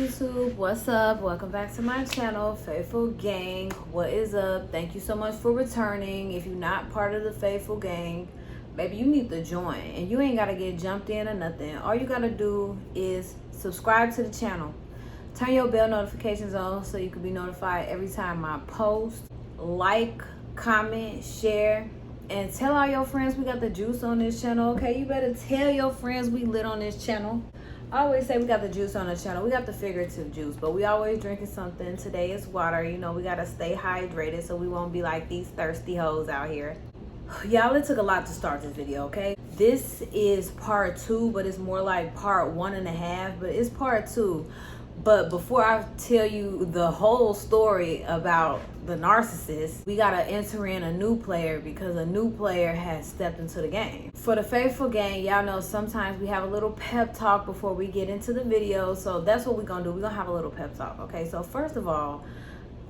YouTube, what's up? Welcome back to my channel, Faithful Gang. What is up? Thank you so much for returning. If you're not part of the Faithful Gang, maybe you need to join, and you ain't gotta get jumped in or nothing. All you gotta do is subscribe to the channel, turn your bell notifications on so you can be notified every time I post. Like, comment, share, and tell all your friends we got the juice on this channel. Okay, you better tell your friends we lit on this channel. I always say we got the juice on the channel. We got the figurative juice, but we always drinking something. Today is water. You know, we got to stay hydrated so we won't be like these thirsty hoes out here. Y'all, it took a lot to start this video, okay? This is part 2, but it's more like part 1.5, but it's part 2. But before I tell you the whole story about the narcissist, we gotta enter in a new player because a new player has stepped into the game. For the Faithful Gang, y'all know sometimes we have a little pep talk before we get into the video. So that's what we're gonna do. We're gonna have a little pep talk, okay? So first of all,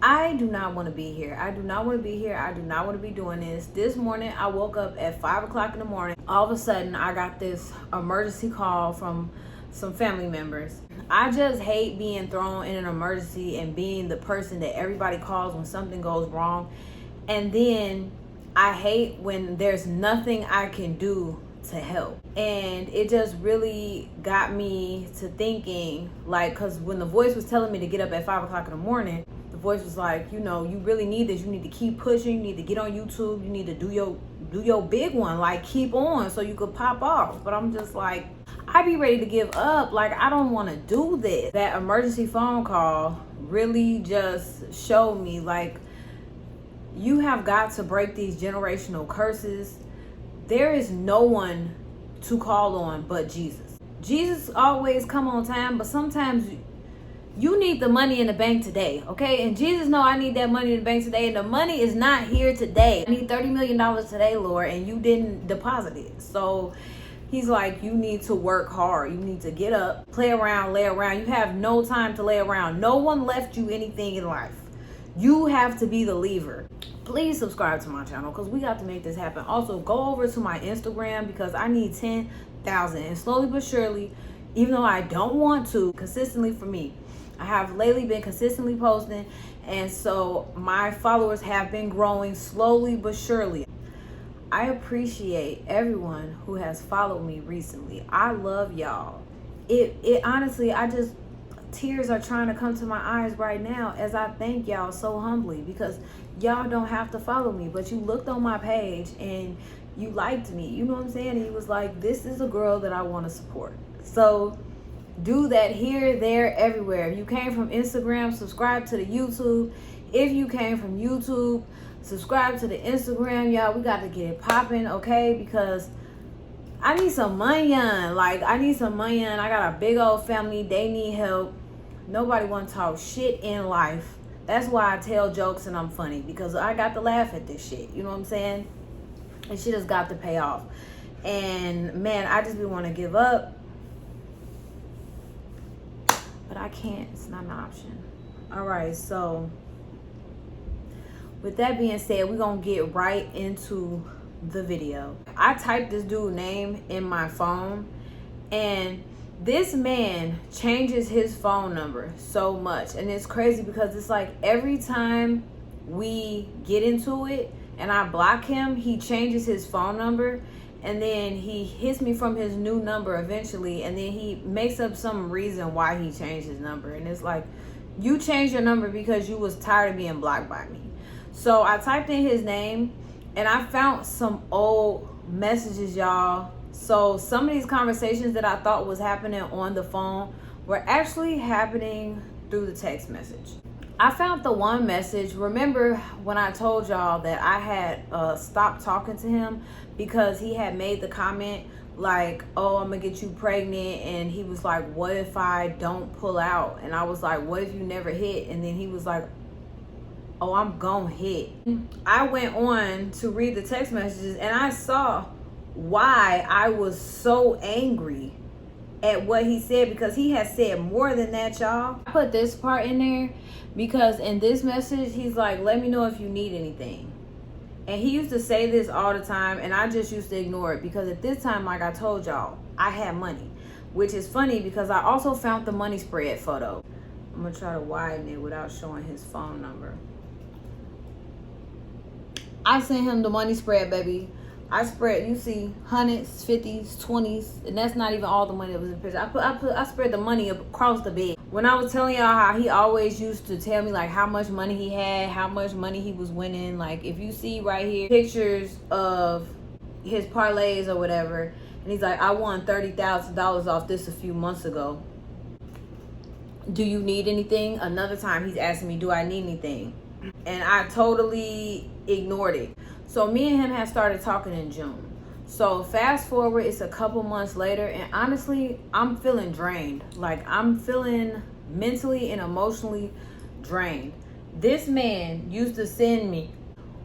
I do not want to be here. I do not want to be here. I do not want to be doing this. This morning, I woke up at 5 o'clock in the morning. All of a sudden, I got this emergency call from some family members. I just hate being thrown in an emergency and being the person that everybody calls when something goes wrong. And then I hate when there's nothing I can do to help. And it just really got me to thinking, like, because when the voice was telling me to get up at 5 o'clock in the morning, the voice was like, you know, you really need this. You need to keep pushing. You need to get on YouTube. You need to do your big one. Like, keep on so you could pop off. But I'm just like, I be ready to give up. Like, I don't want to do this. That emergency phone call really just showed me, like, you have got to break these generational curses. There is no one to call on but Jesus. Jesus always come on time, but sometimes you need the money in the bank today, okay? And Jesus know I need that money in the bank today, and the money is not here today. I need $30 million today, Lord, and you didn't deposit it. So he's like, you need to work hard. You need to get up, play around, lay around. You have no time to lay around. No one left you anything in life. You have to be the lever. Please subscribe to my channel because we got to make this happen. Also, go over to my Instagram because I need 10,000. And slowly but surely, even though I don't want to, consistently for me, I have lately been consistently posting. And so my followers have been growing slowly but surely. I appreciate everyone who has followed me recently. I love y'all. It honestly, tears are trying to come to my eyes right now as I thank y'all so humbly because y'all don't have to follow me, but you looked on my page and you liked me. You know what I'm saying? And you was like, this is a girl that I want to support. So do that here, there, everywhere. If you came from Instagram, subscribe to the YouTube. If you came from YouTube, subscribe to the Instagram. Y'all, we got to get it popping, okay? Because I need some money on. Like, I need some money on. I got a big old family. They need help. Nobody want to talk shit in life. That's why I tell jokes and I'm funny. Because I got to laugh at this shit. You know what I'm saying? And shit has got to pay off. And, man, I just be want to give up. But I can't. It's not an option. All right, so with that being said, we're going to get right into the video. I typed this dude's name in my phone, and this man changes his phone number so much. And it's crazy because it's like every time we get into it and I block him, he changes his phone number. And then he hits me from his new number eventually. And then he makes up some reason why he changed his number. And it's like, you changed your number because you was tired of being blocked by me. So I typed in his name and I found some old messages, y'all. So some of these conversations that I thought was happening on the phone were actually happening through the text message. I found the one message. Remember when I told y'all that I had stopped talking to him because he had made the comment like, oh, I'm gonna get you pregnant, and he was like, what if I don't pull out? And I was like, what if you never hit? And then he was like, oh, I'm gonna hit. I went on to read the text messages and I saw why I was so angry at what he said, because he has said more than that, y'all. I put this part in there because in this message, he's like, let me know if you need anything. And he used to say this all the time, and I just used to ignore it because at this time, like I told y'all, I had money, which is funny because I also found the money spread photo. I'm gonna try to widen it without showing his phone number. I sent him the money spread, baby. I spread, you see, hundreds, 50s, 20s, and that's not even all the money that was in the picture. I spread the money across the bed. When I was telling y'all how he always used to tell me like how much money he had, how much money he was winning. Like if you see right here pictures of his parlays or whatever, and he's like, I won $30,000 off this a few months ago. Do you need anything? Another time he's asking me, do I need anything? And I totally ignored it. So me and him had started talking in June. So fast forward, it's a couple months later, and honestly, I'm feeling drained. Like I'm feeling mentally and emotionally drained. This man used to send me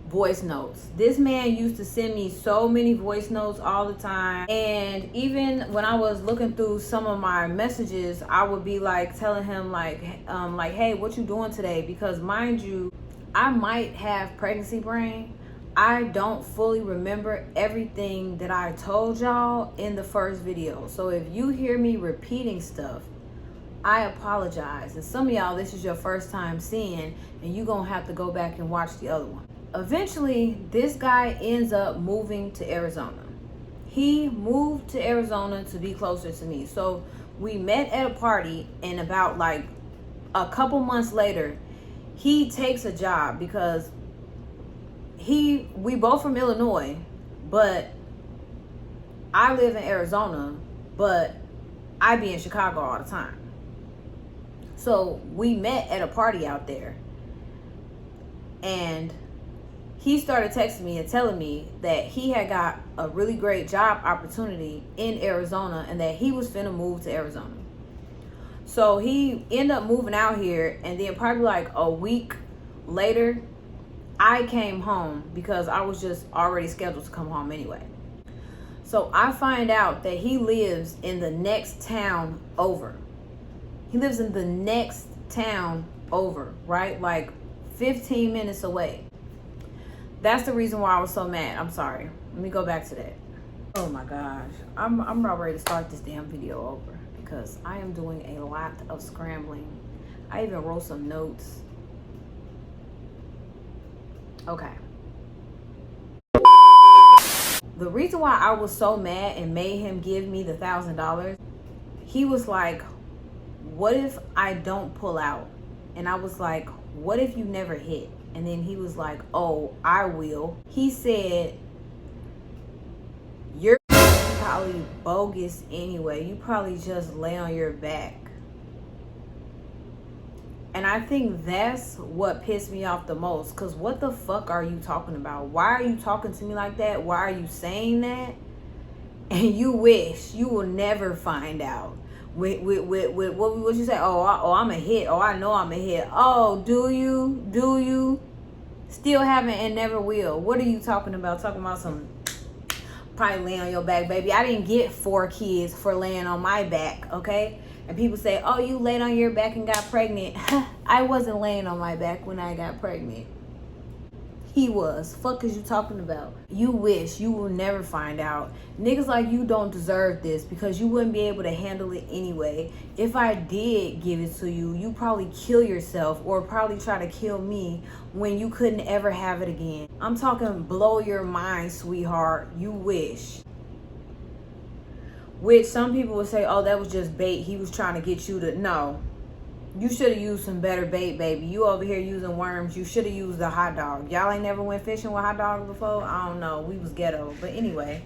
voice notes. This man used to send me so many voice notes all the time. And even when I was looking through some of my messages, I would be like telling him like, hey, what you doing today? Because mind you, I might have pregnancy brain. I don't fully remember everything that I told y'all in the first video. So if you hear me repeating stuff, I apologize. And some of y'all, this is your first time seeing, and you're gonna have to go back and watch the other one. Eventually, this guy ends up moving to Arizona. He moved to Arizona to be closer to me. So we met at a party, and about like a couple months later, he takes a job because we both from Illinois, but I live in Arizona, but I be in Chicago all the time. So we met at a party out there, and he started texting me and telling me that he had got a really great job opportunity in Arizona and that he was finna move to Arizona. So he ended up moving out here, and then probably like a week later, I came home because I was just already scheduled to come home anyway. So I find out that he lives in the next town over. He lives in the next town over, right? Like 15 minutes away. That's the reason why I was so mad. I'm sorry. Let me go back to that. Oh my gosh. I'm about ready to start this damn video over because I am doing a lot of scrambling. I even wrote some notes. Okay. The reason why I was so mad and made him give me the $1,000, he was like, what if I don't pull out? And I was like, what if you never hit? And then he was like, oh, I will. He said, you're probably bogus anyway. You probably just lay on your back. And I think that's what pissed me off the most. Because what the fuck are you talking about? Why are you talking to me like that? Why are you saying that? And you wish you will never find out. With what you say? Oh, I'm a hit. Oh, I know I'm a hit. Oh, do you? Do you? Still haven't and never will. What are you talking about? Talking about some probably lay on your back, baby. I didn't get 4 kids for laying on my back, okay? And people say, oh, you laid on your back and got pregnant. I wasn't laying on my back when I got pregnant. He was. Fuck is you talking about? You wish you will never find out. Niggas like you don't deserve this because you wouldn't be able to handle it anyway. If I did give it to you, you probably kill yourself or probably try to kill me when you couldn't ever have it again. I'm talking blow your mind, sweetheart. You wish. Which some people would say, oh, that was just bait. He was trying to get you to... No. You should have used some better bait, baby. You over here using worms. You should have used the hot dog. Y'all ain't never went fishing with hot dogs before? I don't know. We was ghetto. But anyway.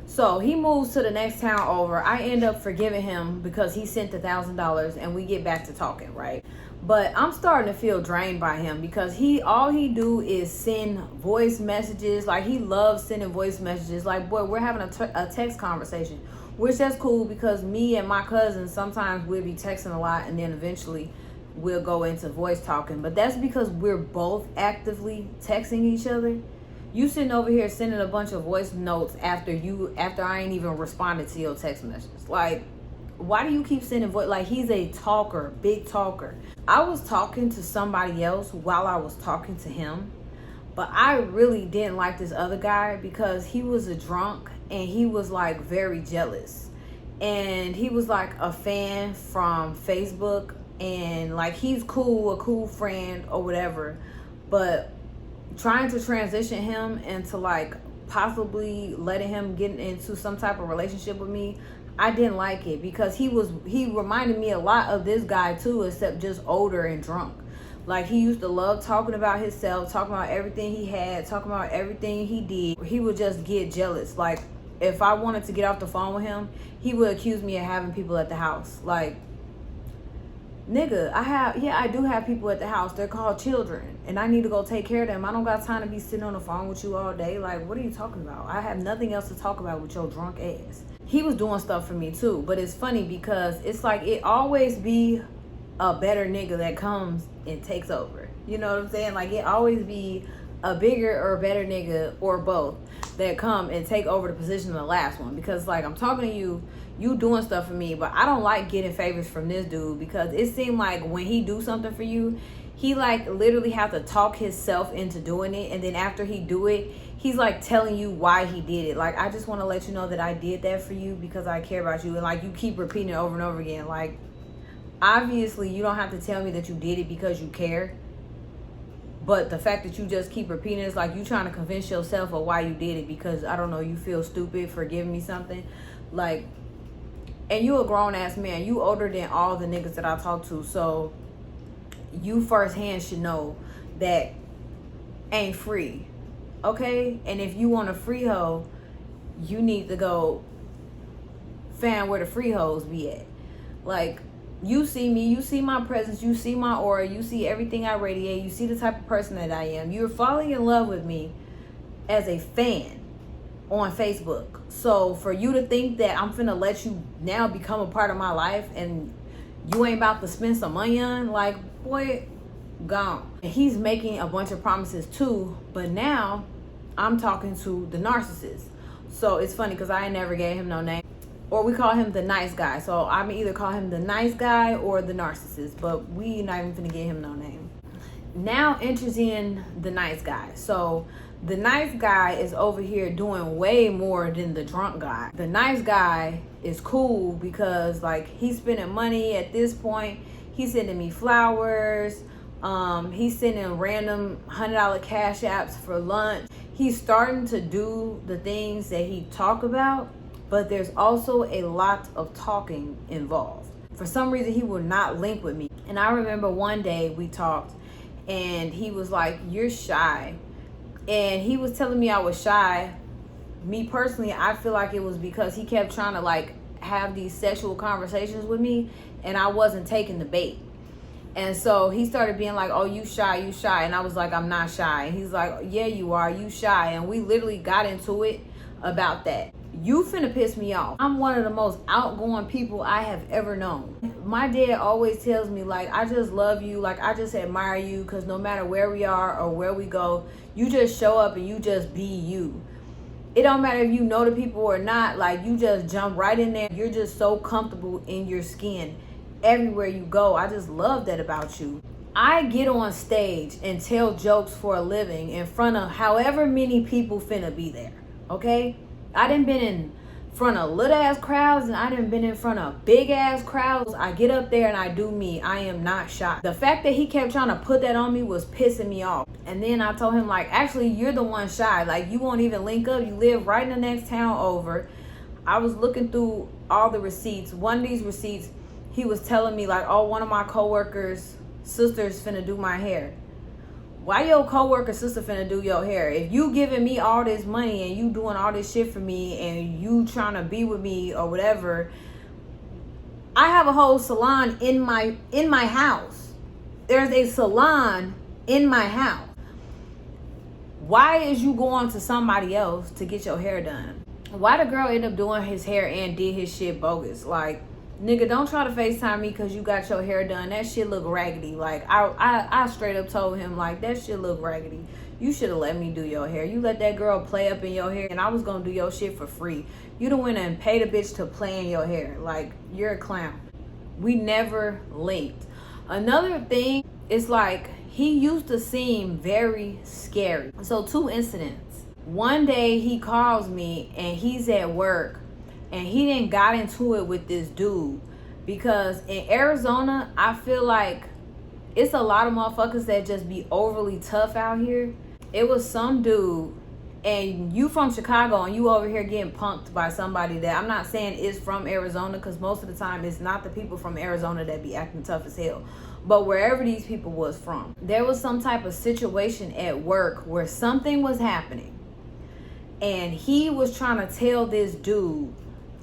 So he moves to the next town over. I end up forgiving him because he sent the $1,000 and we get back to talking, right? But I'm starting to feel drained by him because all he do is send voice messages. Like he loves sending voice messages. Like, boy, we're having a text conversation. Which that's cool because me and my cousins sometimes we'll be texting a lot and then eventually we'll go into voice talking. But that's because we're both actively texting each other. You sitting over here sending a bunch of voice notes after I ain't even responded to your text messages. Like, why do you keep sending voice? Like, he's a talker, big talker. I was talking to somebody else while I was talking to him. But I really didn't like this other guy because he was a drunk and he was like very jealous. And he was like a fan from Facebook and like he's cool, a cool friend or whatever, but trying to transition him into like possibly letting him get into some type of relationship with me, I didn't like it, because he reminded me a lot of this guy too, except just older and drunk. Like, he used to love talking about himself, talking about everything he had, talking about everything he did. He would just get jealous. Like, if I wanted to get off the phone with him, he would accuse me of having people at the house. Like, nigga, I do have people at the house. They're called children, and I need to go take care of them. I don't got time to be sitting on the phone with you all day. Like, what are you talking about? I have nothing else to talk about with your drunk ass. He was doing stuff for me too, but it's funny because it's like it always be a better nigga that comes and takes over. You know what I'm saying? Like, it always be a bigger or better nigga, or both, that come and take over the position of the last one. Because like, I'm talking to you, you doing stuff for me, but I don't like getting favors from this dude, because it seemed like when he do something for you, he like literally have to talk himself into doing it, and then after he do it, he's like telling you why he did it. Like, I just want to let you know that I did that for you because I care about you. And like, you keep repeating it over and over again. Like, obviously you don't have to tell me that you did it because you care, but the fact that you just keep repeating it is like you trying to convince yourself of why you did it, because I don't know, you feel stupid for giving me something. Like, and you a grown ass man, you older than all the niggas that I talk to, so you firsthand should know that ain't free, okay? And if you want a free hoe, you need to go find where the free hoes be at. Like, you see me, you see my presence, you see my aura, you see everything I radiate, you see the type of person that I am. You're falling in love with me as a fan on Facebook. So for you to think that I'm finna let you now become a part of my life and you ain't about to spend some money on, like, boy, gone. And he's making a bunch of promises too, but now I'm talking to the narcissist. So it's funny because I ain't never gave him no name. Or we call him the nice guy. So I'm either call him the nice guy or the narcissist, but we not even finna give him no name. Now enters in the nice guy. So the nice guy is over here doing way more than the drunk guy. The nice guy is cool because like he's spending money at this point. He's sending me flowers. He's sending random $100 cash apps for lunch. He's starting to do the things that he talk about, but there's also a lot of talking involved. For some reason, he would not link with me. And I remember one day we talked and he was like, "You're shy." And he was telling me I was shy. Me personally, I feel like it was because he kept trying to like have these sexual conversations with me and I wasn't taking the bait. And so he started being like, "Oh, you shy, you shy." And I was like, "I'm not shy." And he's like, "Yeah, you are, you shy." And we literally got into it about that. You finna piss me off. I'm one of the most outgoing people I have ever known. My dad always tells me like, I just love you. Like, I just admire you because no matter where we are or where we go, you just show up and you just be you. It don't matter if you know the people or not. Like, you just jump right in there. You're just so comfortable in your skin everywhere you go. I just love that about you. I get on stage and tell jokes for a living in front of however many people finna be there, okay? I done been in front of little ass crowds and I done been in front of big ass crowds. I get up there and I do me. I am not shy. The fact that he kept trying to put that on me was pissing me off. And then I told him like, actually, you're the one shy. Like, you won't even link up. You live right in the next town over. I was looking through all the receipts. One of these receipts, he was telling me like, "Oh, one of my coworkers' sisters finna do my hair." Why your coworker sister finna do your hair? If you giving me all this money and you doing all this shit for me and you trying to be with me or whatever, I have a whole salon in my house. There's a salon in my house. Why is you going to somebody else to get your hair done? Why the girl end up doing his hair and did his shit bogus? Like, nigga, don't try to FaceTime me because you got your hair done. That shit look raggedy. Like, I straight up told him, like, that shit look raggedy. You should have let me do your hair. You let that girl play up in your hair and I was going to do your shit for free. You done went and paid a bitch to play in your hair. Like, you're a clown. We never linked. Another thing is like, he used to seem very scary. So 2 incidents. One day he calls me and he's at work. And he didn't got into it with this dude Because in Arizona, I feel like it's a lot of motherfuckers that just be overly tough out here. It was some dude, and you from Chicago and you over here getting punked by somebody that I'm not saying is from Arizona, because most of the time it's not the people from Arizona that be acting tough as hell. But wherever these people was from, there was some type of situation at work where something was happening. And he was trying to tell this dude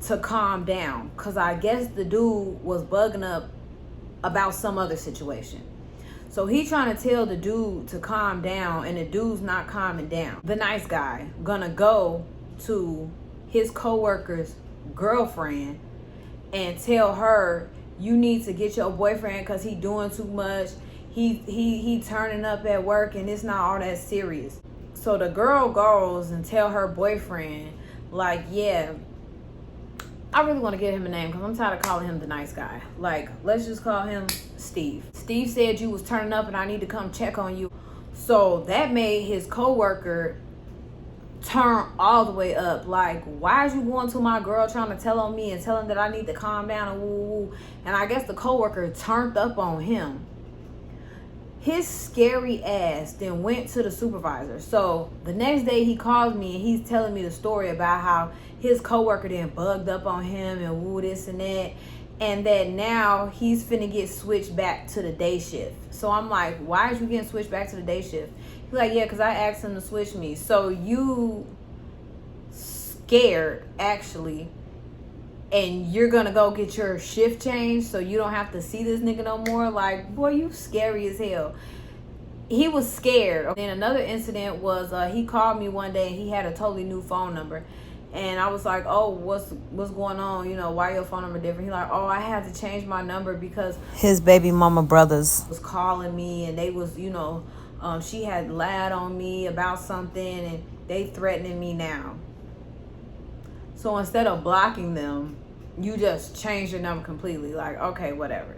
to calm down, because I guess the dude was bugging up about some other situation. So he trying to tell the dude to calm down, and the dude's not calming down. The nice guy gonna go to his coworker's girlfriend and tell her, you need to get your boyfriend because he doing too much. He turning up at work and it's not all that serious. So the girl goes and tell her boyfriend, like, yeah, I really want to give him a name because I'm tired of calling him the nice guy. Like, let's just call him Steve. Steve said you was turning up and I need to come check on you. So that made his coworker turn all the way up. Like, why is you going to my girl trying to tell on me and telling that I need to calm down and woo woo? And I guess the coworker turned up on him. His scary ass then went to the supervisor. So the next day he calls me and he's telling me the story about how his coworker then bugged up on him and woo this and that, and that now he's finna get switched back to the day shift. So I'm like, why is you getting switched back to the day shift? He's like, yeah, because I asked him to switch me. So you scared, actually, and you're gonna go get your shift changed so you don't have to see this nigga no more? Like, boy, you scary as hell. He was scared. Then another incident was he called me one day and he had a totally new phone number. And I was like, oh, what's going on? You know, why your phone number different? He's like, oh, I had to change my number because his baby mama brothers was calling me and they was, you know, she had lied on me about something and they threatening me now. So instead of blocking them, you just change your number completely. Like, okay, whatever.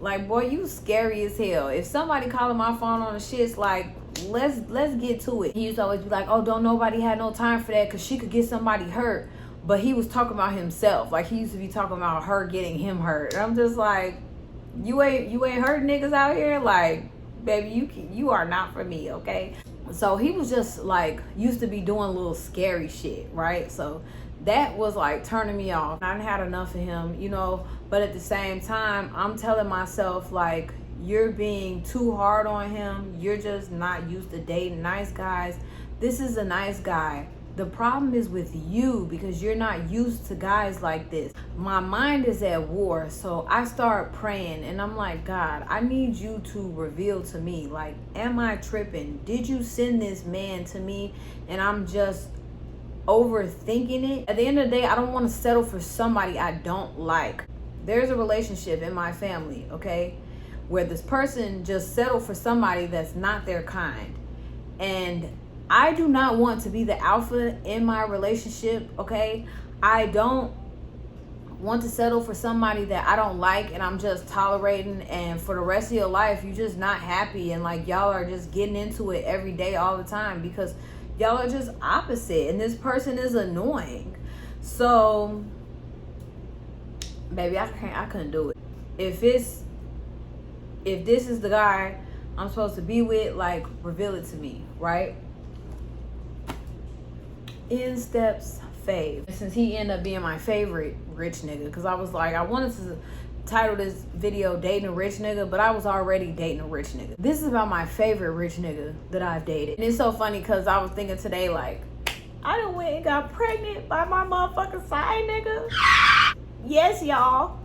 Like, boy, you scary as hell. If somebody calling my phone on the shits, like, let's get to it. He used to always be like, oh, don't nobody have no time for that because she could get somebody hurt. But he was talking about himself. Like, he used to be talking about her getting him hurt. And I'm just like, you ain't hurting niggas out here? Like, baby, you are not for me, okay? So he was just like, used to be doing little scary shit, right? So that was like turning me off. I had enough of him, you know, but at the same time, I'm telling myself, like, you're being too hard on him. You're just not used to dating nice guys. This is a nice guy. The problem is with you because you're not used to guys like this. My mind is at war, so I start praying and I'm like, God, I need you to reveal to me, like, am I tripping? Did you send this man to me and I'm just overthinking it? At the end of the day, I don't want to settle for somebody I don't like. There's a relationship in my family, okay, where this person just settled for somebody that's not their kind. And I do not want to be the alpha in my relationship, okay? I don't want to settle for somebody that I don't like and I'm just tolerating, and for the rest of your life you're just not happy and like y'all are just getting into it every day all the time because y'all are just opposite and this person is annoying. So baby, I couldn't do it. If this is the guy I'm supposed to be with, like, reveal it to me, right? In steps Fave. Since he ended up being my favorite rich nigga, because I was like, I wanted to title this video Dating a Rich Nigga, but I was already dating a rich nigga. This is about my favorite rich nigga that I've dated. And it's so funny because I was thinking today, like, I done went and got pregnant by my motherfucking side nigga. Yes, y'all.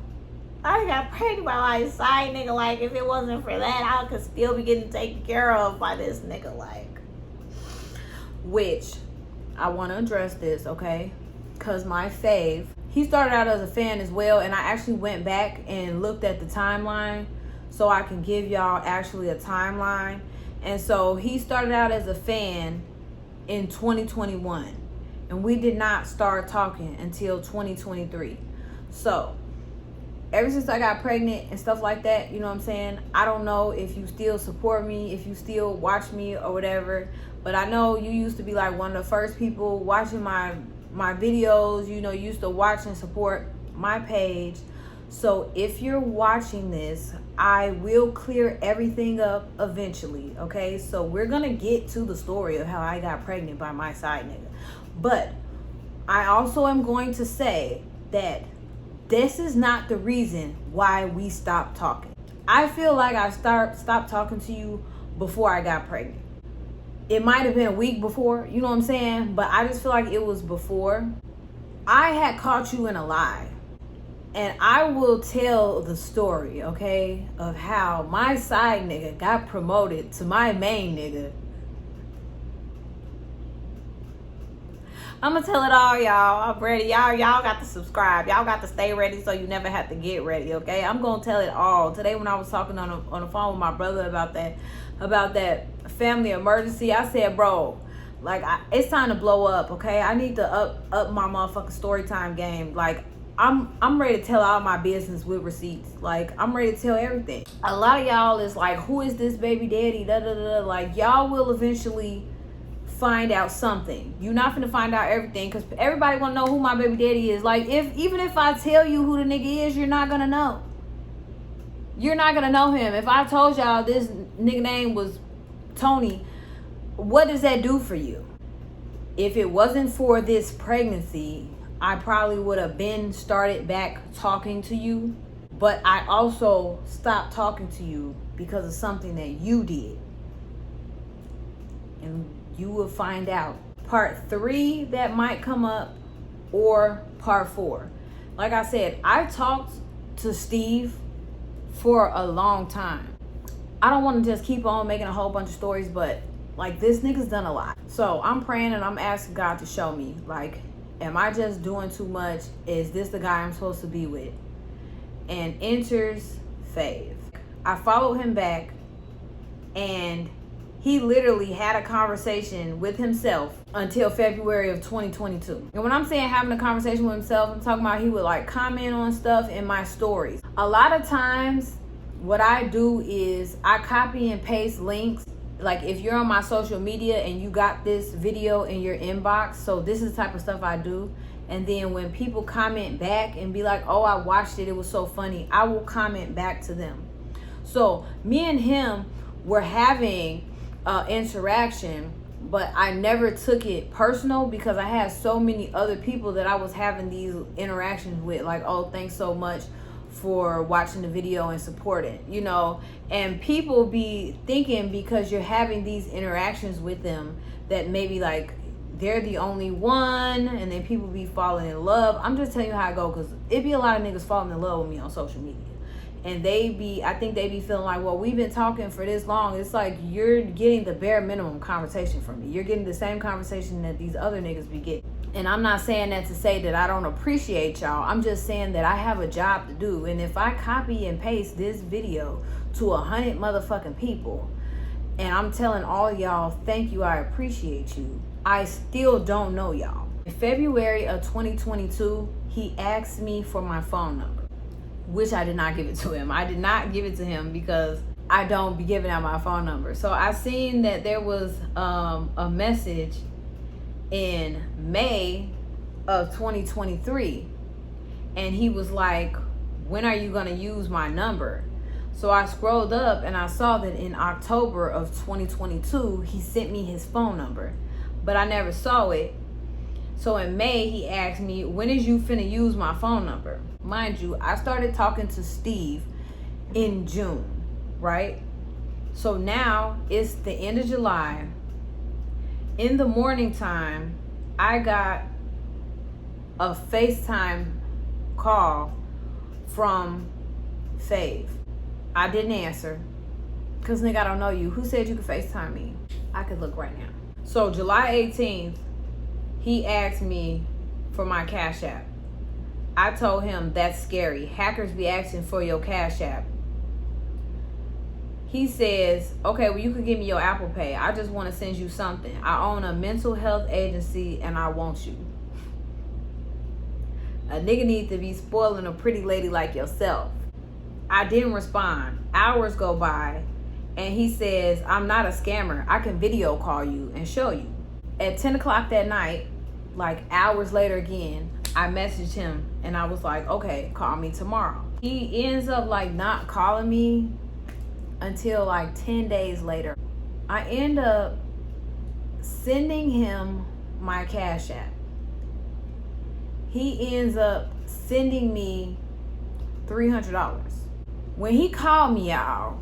I got pregnant by my side nigga. Like, if it wasn't for that, I could still be getting taken care of by this nigga. Like, which I want to address this, okay? Because my fave, he started out as a fan as well, and I actually went back and looked at the timeline so I can give y'all actually a timeline. And so he started out as a fan in 2021, and we did not start talking until 2023. So ever since I got pregnant and stuff like that, you know what I'm saying? I don't know if you still support me, if you still watch me or whatever, but I know you used to be like one of the first people watching my videos, you know, you used to watch and support my page. So if you're watching this, I will clear everything up eventually, okay? So we're gonna get to the story of how I got pregnant by my side nigga. But I also am going to say that this is not the reason why we stopped talking. I feel like I stopped talking to you before I got pregnant. It might have been a week before, you know what I'm saying? But I just feel like it was before. I had caught you in a lie. And I will tell the story, okay, of how my side nigga got promoted to my main nigga. I'm gonna tell it all, y'all. I'm ready. Y'all got to subscribe. Y'all got to stay ready so you never have to get ready, okay? I'm gonna tell it all. Today when I was talking on the phone with my brother about that family emergency, I said, bro, like, it's time to blow up, okay? I need to up my motherfucking story time game. Like, I'm ready to tell all my business with receipts. Like, I'm ready to tell everything. A lot of y'all is like, who is this baby daddy? Da da da. Like, y'all will eventually find out something. You're not gonna find out everything because everybody wanna know who my baby daddy is. Like, even if I tell you who the nigga is, you're not gonna know. You're not gonna know him. If I told y'all this nigga name was Tony, what does that do for you? If it wasn't for this pregnancy, I probably would have been started back talking to you, but I also stopped talking to you because of something that you did. And you will find out. Part 3 that might come up, or part 4. Like I said, I talked to Steve for a long time. I don't want to just keep on making a whole bunch of stories, but like, this nigga's done a lot. So I'm praying and I'm asking God to show me, like, am I just doing too much? Is this the guy I'm supposed to be with? And enters Fave. I followed him back, and he literally had a conversation with himself until February of 2022. And when I'm saying having a conversation with himself, I'm talking about he would like comment on stuff in my stories. A lot of times what I do is I copy and paste links. Like, if you're on my social media and you got this video in your inbox, so this is the type of stuff I do. And then when people comment back and be like, oh, I watched it, it was so funny, I will comment back to them. So me and him were having interaction, but I never took it personal because I had so many other people that I was having these interactions with. Like, oh, thanks so much for watching the video and supporting, you know. And people be thinking because you're having these interactions with them that maybe like they're the only one, and then people be falling in love. I'm just telling you how I go, because it be a lot of niggas falling in love with me on social media. And I think they be feeling like, well, we've been talking for this long. It's like you're getting the bare minimum conversation from me. You're getting the same conversation that these other niggas be getting. And I'm not saying that to say that I don't appreciate y'all. I'm just saying that I have a job to do. And if I copy and paste this video to 100 motherfucking people, and I'm telling all y'all, thank you, I appreciate you, I still don't know y'all. In February of 2022, he asked me for my phone number, which I did not give it to him. I did not give it to him because I don't be giving out my phone number. So I seen that there was a message in May of 2023, and he was like, when are you going to use my number? So I scrolled up and I saw that in October of 2022 he sent me his phone number, but I never saw it. So in May he asked me, when is you finna use my phone number? Mind you, I started talking to Steve in June, right? So now it's the end of July. In the morning time, I got a FaceTime call from Fave. I didn't answer because, nigga, I don't know you. Who said you could FaceTime me? I could look right now. So July 18th, he asked me for my Cash App. I told him that's scary. Hackers be asking for your Cash App. He says, okay, well, you could give me your Apple Pay. I just want to send you something. I own a mental health agency and I want you. A nigga needs to be spoiling a pretty lady like yourself. I didn't respond. Hours go by and he says, I'm not a scammer. I can video call you and show you. At 10 o'clock that night, like hours later again, I messaged him and I was like, okay, call me tomorrow. He ends up like not calling me until like 10 days later. I end up sending him my Cash App. He ends up sending me $300. When he called me, y'all,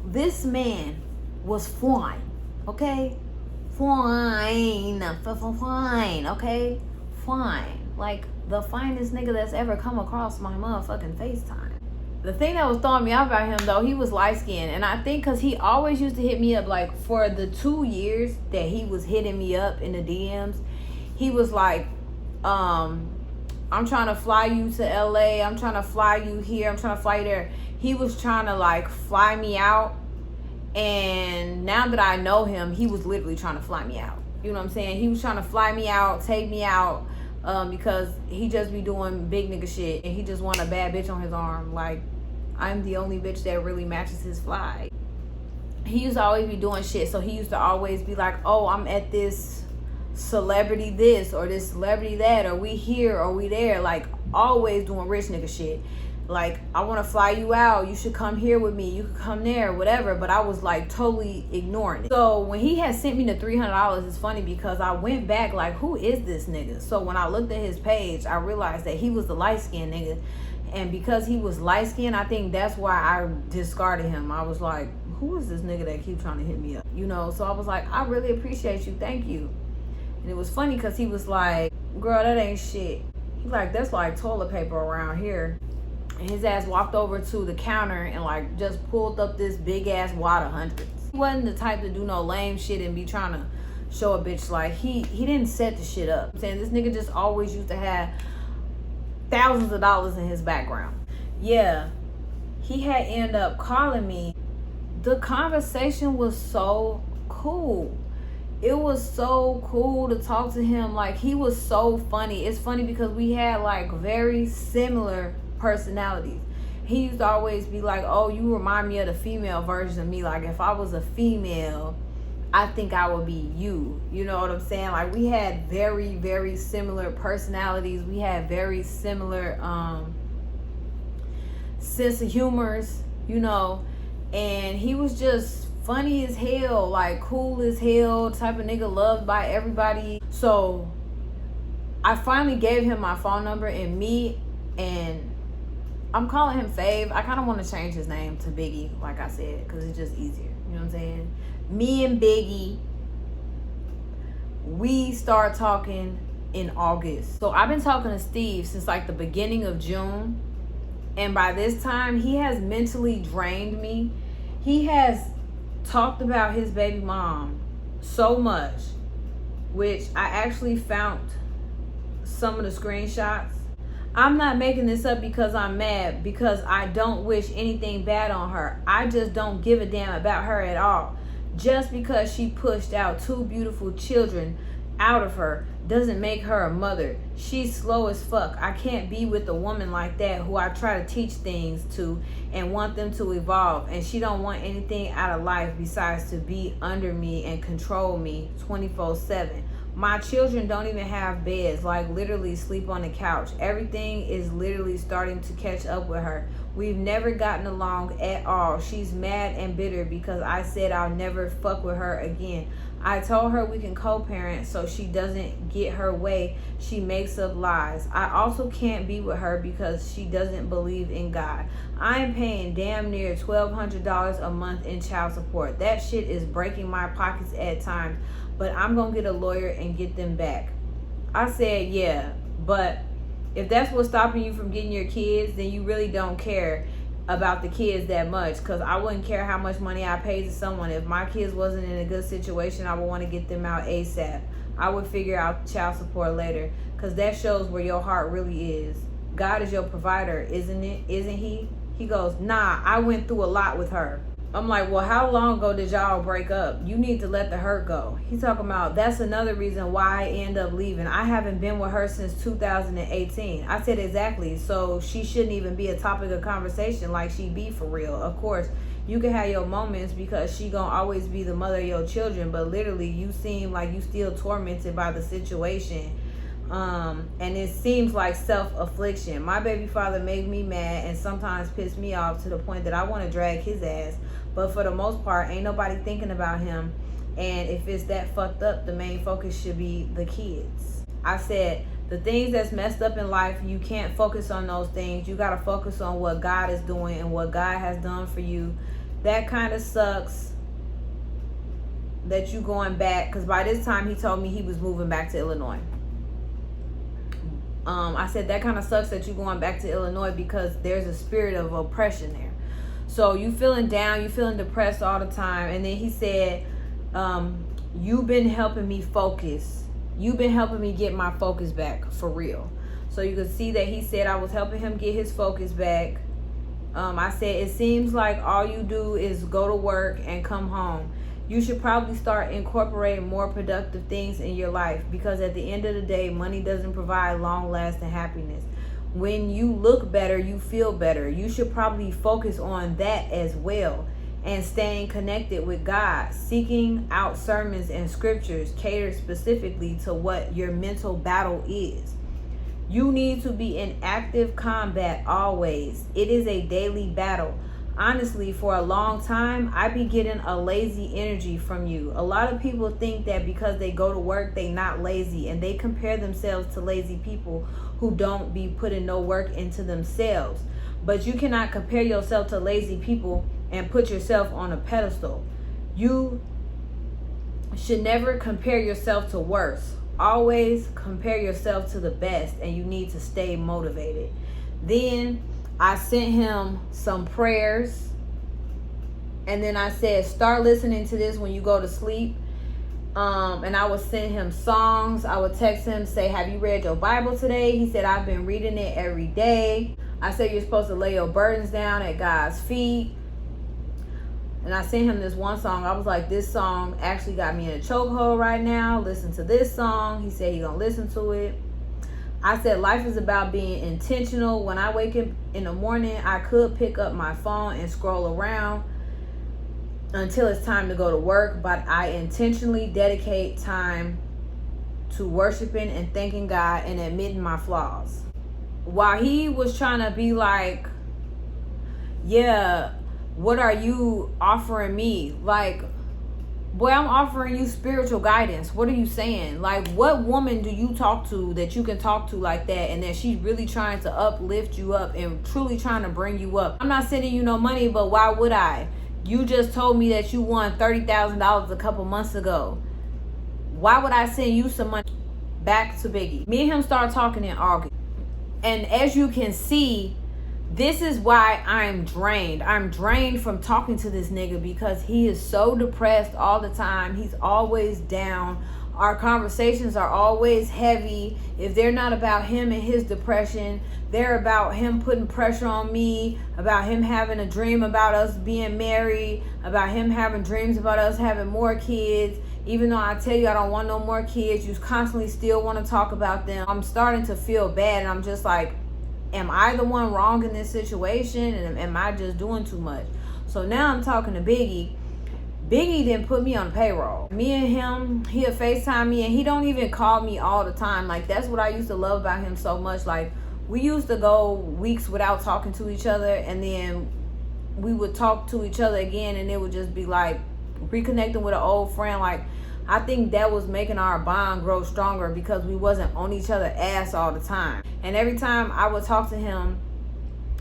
this man was flying, okay? Fine, okay? Fine. Like the finest nigga that's ever come across my motherfucking FaceTime. The thing that was throwing me off about him, though, he was light-skinned. And I think because he always used to hit me up, like, for the 2 years that he was hitting me up in the DMs, he was like, I'm trying to fly you to LA. I'm trying to fly you here. I'm trying to fly you there. He was trying to, like, fly me out. And now that I know him, he was literally trying to fly me out. You know what I'm saying? He was trying to fly me out, take me out, because he just be doing big nigga shit. And he just want a bad bitch on his arm. Like, I'm the only bitch that really matches his fly. He used to always be doing shit. So he used to always be like, oh, I'm at this celebrity this or this celebrity that, or we here or we there. Like, always doing rich nigga shit. Like, I want to fly you out. You should come here with me. You could come there, whatever. But I was like totally ignoring it. So when he had sent me the $300, it's funny because I went back like, who is this nigga? So when I looked at his page, I realized that he was the light-skinned nigga. And because he was light-skinned, I think that's why I discarded him. I was like, who is this nigga that keep trying to hit me up? You know, so I was like, I really appreciate you. Thank you. And it was funny because he was like, girl, that ain't shit. He's like, that's like toilet paper around here. And his ass walked over to the counter and like just pulled up this big ass wad of hundreds. He wasn't the type to do no lame shit and be trying to show a bitch like he didn't set the shit up. I'm saying this nigga just always used to have thousands of dollars in his background. Yeah, he had ended up calling me. The conversation was so cool. It was so cool to talk to him. Like, he was so funny. It's funny because we had like very similar personalities. He used to always be like, oh, you remind me of the female version of me. Like, if I was a female, I think I would be you. You know what I'm saying? Like, we had very, very similar personalities. We had very similar sense of humors, you know. And he was just funny as hell, like cool as hell, type of nigga loved by everybody. So I finally gave him my phone number, and I'm calling him Fave. I kind of want to change his name to Biggie, like I said, because it's just easier. You know what I'm saying? Me and Biggie, we start talking in August. So I've been talking to Steve since like the beginning of June. And by this time, he has mentally drained me. He has talked about his baby mom so much, which I actually found some of the screenshots. I'm not making this up because I'm mad, because I don't wish anything bad on her. I just don't give a damn about her at all. Just because she pushed out 2 beautiful children out of her doesn't make her a mother. She's slow as fuck. I can't be with a woman like that who I try to teach things to and want them to evolve, and she don't want anything out of life besides to be under me and control me 24/7. My children don't even have beds, like literally sleep on the couch. Everything is literally starting to catch up with her. We've never gotten along at all. She's mad and bitter because I said I'll never fuck with her again. I told her we can co-parent so she doesn't get her way. She makes up lies. I also can't be with her because she doesn't believe in God. I am paying damn near $1,200 a month in child support. That shit is breaking my pockets at times, but I'm gonna get a lawyer and get them back. I said, yeah, but if that's what's stopping you from getting your kids, then you really don't care about the kids that much, because I wouldn't care how much money I paid to someone. If my kids wasn't in a good situation, I would want to get them out ASAP. I would figure out child support later, because that shows where your heart really is. God is your provider, isn't it? Isn't he? He goes, nah, I went through a lot with her. I'm like, well, how long ago did y'all break up? You need to let the hurt go. He's talking about, that's another reason why I end up leaving. I haven't been with her since 2018. I said, exactly. So she shouldn't even be a topic of conversation like she be for real. Of course, you can have your moments because she gonna always be the mother of your children. But literally, you seem like you still tormented by the situation. And it seems like self-affliction. My baby father made me mad and sometimes pissed me off to the point that I want to drag his ass. But for the most part, ain't nobody thinking about him. And if it's that fucked up, the main focus should be the kids. I said, the things that's messed up in life, you can't focus on those things. You got to focus on what God is doing and what God has done for you. That kind of sucks that you going back, because by this time he told me he was moving back to Illinois. I said that kind of sucks that you going back to Illinois because there's a spirit of oppression there. So you feeling down, you feeling depressed all the time. And then he said, you've been helping me focus. You've been helping me get my focus back for real. So you could see that he said I was helping him get his focus back. I said, it seems like all you do is go to work and come home. You should probably start incorporating more productive things in your life, because at the end of the day, money doesn't provide long-lasting happiness. When you look better, you feel better. You should probably focus on that as well, and staying connected with God, seeking out sermons and scriptures catered specifically to what your mental battle is. You need to be in active combat always. It is a daily battle. Honestly, for a long time, I be getting a lazy energy from you. A lot of people think that because they go to work, they not lazy, and they compare themselves to lazy people who don't be putting no work into themselves. But you cannot compare yourself to lazy people and put yourself on a pedestal. You should never compare yourself to worse. Always compare yourself to the best, and you need to stay motivated. Then I sent him some prayers, and then I said, start listening to this when you go to sleep. And I would send him songs. I would text him, say, have you read your Bible today? He said, I've been reading it every day. I said, you're supposed to lay your burdens down at God's feet. And I sent him this one song. I was like, this song actually got me in a chokehold right now. Listen to this song. He said he gonna listen to it. I said, life is about being intentional. When I wake up in the morning, I could pick up my phone and scroll around until it's time to go to work, but I intentionally dedicate time to worshiping and thanking God and admitting my flaws. While he was trying to be like, yeah, what are you offering me? Like, boy, I'm offering you spiritual guidance. What are you saying? Like, what woman do you talk to that you can talk to like that, and that she's really trying to uplift you up and truly trying to bring you up? I'm not sending you no money, but why would I? You just told me that you won $30,000 a couple months ago. Why would I send you some money? Back to Biggie. Me and him started talking in August. And as you can see, this is why I'm drained. I'm drained from talking to this nigga because he is so depressed all the time. He's always down. Our conversations are always heavy. If they're not about him and his depression, they're about him putting pressure on me, about him having a dream about us being married, about him having dreams about us having more kids. Even though I tell you I don't want no more kids, you constantly still want to talk about them. I'm starting to feel bad, and I'm just like, am I the one wrong in this situation? And am I just doing too much? So now I'm talking to Biggie. Biggie didn't put me on payroll. Me and him, he'll FaceTime me, and he don't even call me all the time. Like, that's what I used to love about him so much. Like, we used to go weeks without talking to each other, and then we would talk to each other again, and it would just be like reconnecting with an old friend. Like, I think that was making our bond grow stronger because we wasn't on each other's ass all the time. And every time I would talk to him,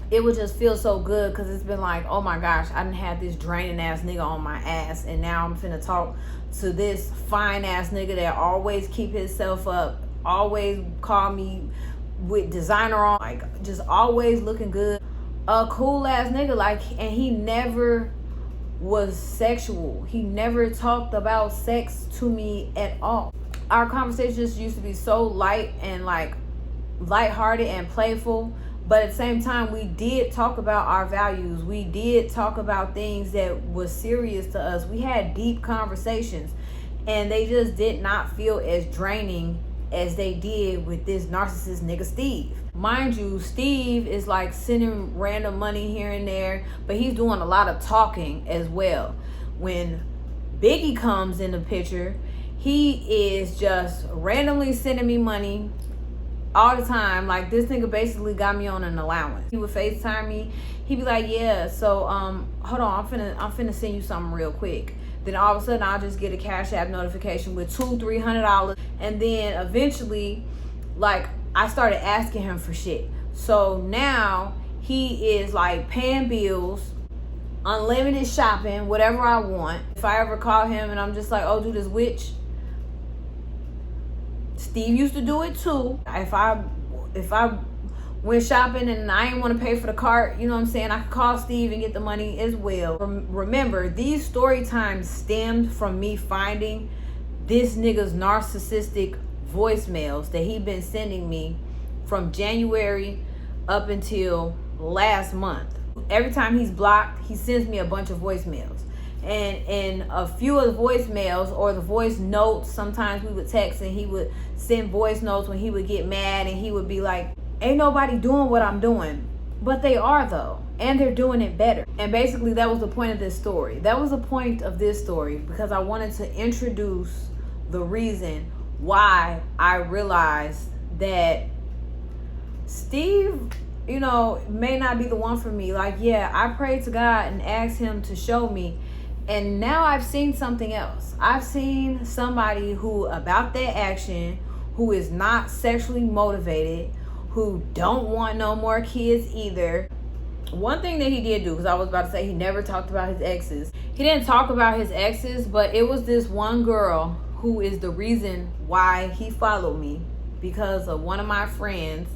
it would just feel so good because it's been like, oh my gosh, I didn't have this draining ass nigga on my ass, and now I'm finna talk to this fine ass nigga that always keep himself up, always call me with designer on, like just always looking good. A cool ass nigga, like, and he never was sexual. He never talked about sex to me at all. Our conversations used to be so light and like lighthearted and playful, but at the same time we did talk about our values. We did talk about things that was serious to us. We had deep conversations, and they just did not feel as draining as they did with this narcissist nigga Steve. Mind you, Steve is like sending random money here and there, but he's doing a lot of talking as well. When Biggie comes in the picture, he is just randomly sending me money all the time. Like, this nigga basically got me on an allowance. He would FaceTime me. He'd be like, yeah, so hold on, I'm finna send you something real quick. Then all of a sudden I'll just get a Cash App notification with $200-$300. And then eventually, like, I started asking him for shit. So now he is like paying bills, unlimited shopping, whatever I want. If I ever call him and I'm just like, oh, dude, this witch. Steve used to do it too. If I went shopping and I didn't want to pay for the cart, you know what I'm saying, I could call Steve and get the money as well. Remember, these story times stemmed from me finding this nigga's narcissistic voicemails that he been sending me from January up until last month. Every time he's blocked, he sends me a bunch of voicemails. And a few of the voicemails or the voice notes, sometimes we would text and he would send voice notes when he would get mad, and he would be like, ain't nobody doing what I'm doing. But they are, though, and they're doing it better. And basically that was the point of this story. That was the point of this story, because I wanted to introduce the reason why I realized that Steve, you know, may not be the one for me. Like, yeah, I prayed to God and asked him to show me. And now I've seen something else. I've seen somebody who, about that action, who is not sexually motivated, who don't want no more kids either. One thing that he did do, because I was about to say he never talked about his exes. He didn't talk about his exes, but it was this one girl who is the reason why he followed me, because of one of my friends.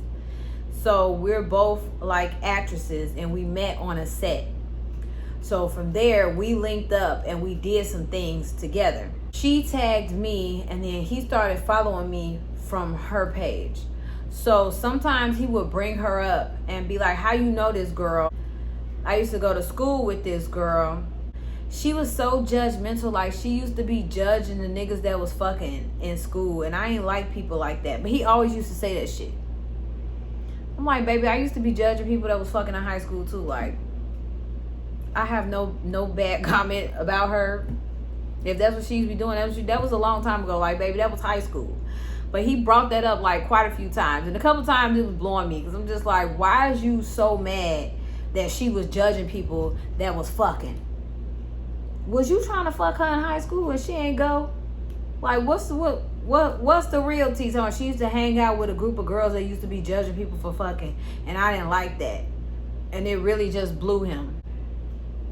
So we're both like actresses and we met on a set. So from there, we linked up and we did some things together. She tagged me and then he started following me from her page. So sometimes he would bring her up and be like, how you know this girl? I used to go to school with this girl. She was so judgmental. Like, she used to be judging the niggas that was fucking in school. And I ain't like people like that. But he always used to say that shit. I'm like, baby, I used to be judging people that was fucking in high school too. Like, I have no bad comment about her. If that's what she used to be doing, that was a long time ago. Like, baby, that was high school. But he brought that up like quite a few times. And a couple times it was blowing me. Because I'm just like, why is you so mad that she was judging people that was fucking? Was you trying to fuck her in high school and she ain't go? Like, what's the real tea? So she used to hang out with a group of girls that used to be judging people for fucking. And I didn't like that. And it really just blew him.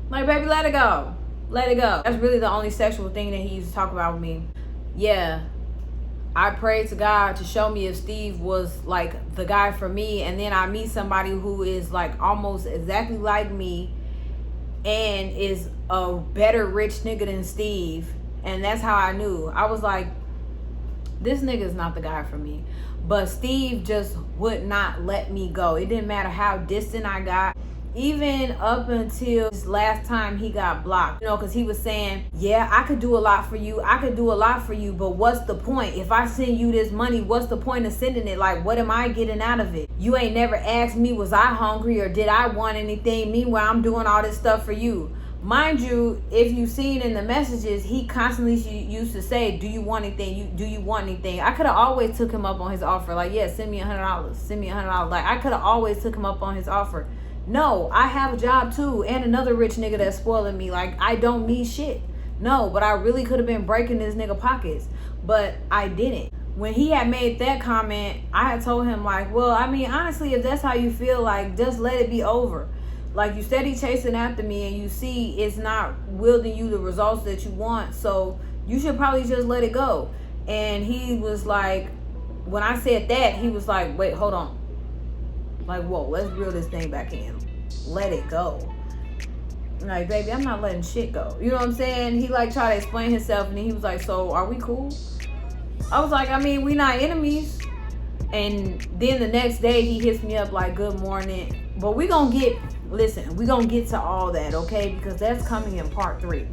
Like, baby, let it go. Let it go. That's really the only sexual thing that he used to talk about with me. Yeah. I prayed to God to show me if Steve was like the guy for me, and then I meet somebody who is like almost exactly like me and is a better rich nigga than Steve. And that's how I knew. I was like, this nigga is not the guy for me. But Steve just would not let me go. It didn't matter how distant I got. Even up until this last time he got blocked, you know, because he was saying, yeah, I could do a lot for you. I could do a lot for you. But what's the point? If I send you this money, what's the point of sending it? Like, what am I getting out of it? You ain't never asked me, was I hungry or did I want anything? Meanwhile, I'm doing all this stuff for you. Mind you, if you've seen in the messages, he constantly used to say, do you want anything? Do you want anything? I could have always took him up on his offer. Like, yeah, send me $100. Send me $100. Like, I could have always took him up on his offer. No, I have a job too, and another rich nigga that's spoiling me. Like, I don't need shit. No, but I really could have been breaking this nigga pockets, but I didn't. When he had made that comment, I had told him, like, well, I mean, honestly, if that's how you feel, like, just let it be over. Like, you steady chasing after me and you see it's not wielding you the results that you want, so you should probably just let it go. And he was like, when I said that, he was like, wait, hold on. Like, whoa, let's reel this thing back in. Let it go. Like, baby, I'm not letting shit go. You know what I'm saying? He like tried to explain himself, and then he was like, so are we cool? I was like, I mean, we not enemies. And then the next day he hits me up like, good morning. But we gonna get to all that, okay? Because that's coming in part 3.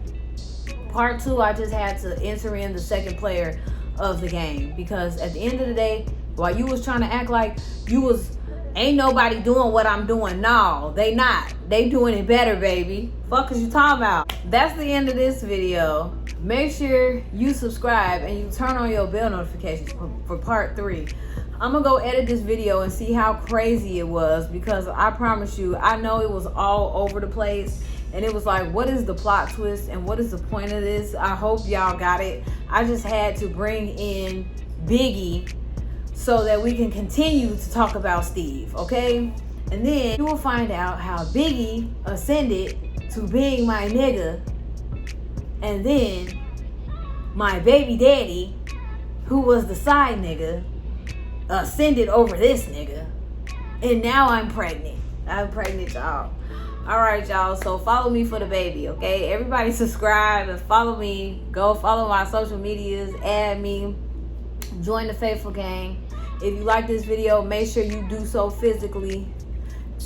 Part 2, I just had to enter in the second player of the game. Because at the end of the day, while you was trying to act like you was ain't nobody doing what I'm doing. No, they not. They doing it better, baby. Fuck is you talking about? That's the end of this video. Make sure you subscribe and you turn on your bell notifications for part 3. I'm gonna go edit this video and see how crazy it was, because I promise you, I know it was all over the place. And it was like, what is the plot twist and what is the point of this? I hope y'all got it. I just had to bring in Biggie so that we can continue to talk about Steve, okay? And then you will find out how Biggie ascended to being my nigga. And then my baby daddy, who was the side nigga, ascended over this nigga. And now I'm pregnant. I'm pregnant, y'all. All right, y'all. So follow me for the baby, okay? Everybody subscribe and follow me. Go follow my social medias. Add me. Join the Faithful Gang. If you like this video, make sure you do so physically.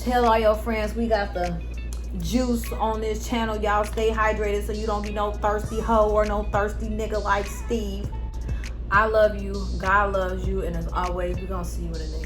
Tell all your friends we got the juice on this channel. Y'all stay hydrated so you don't be no thirsty hoe or no thirsty nigga like Steve. I love you. God loves you. And as always, we're going to see you in the next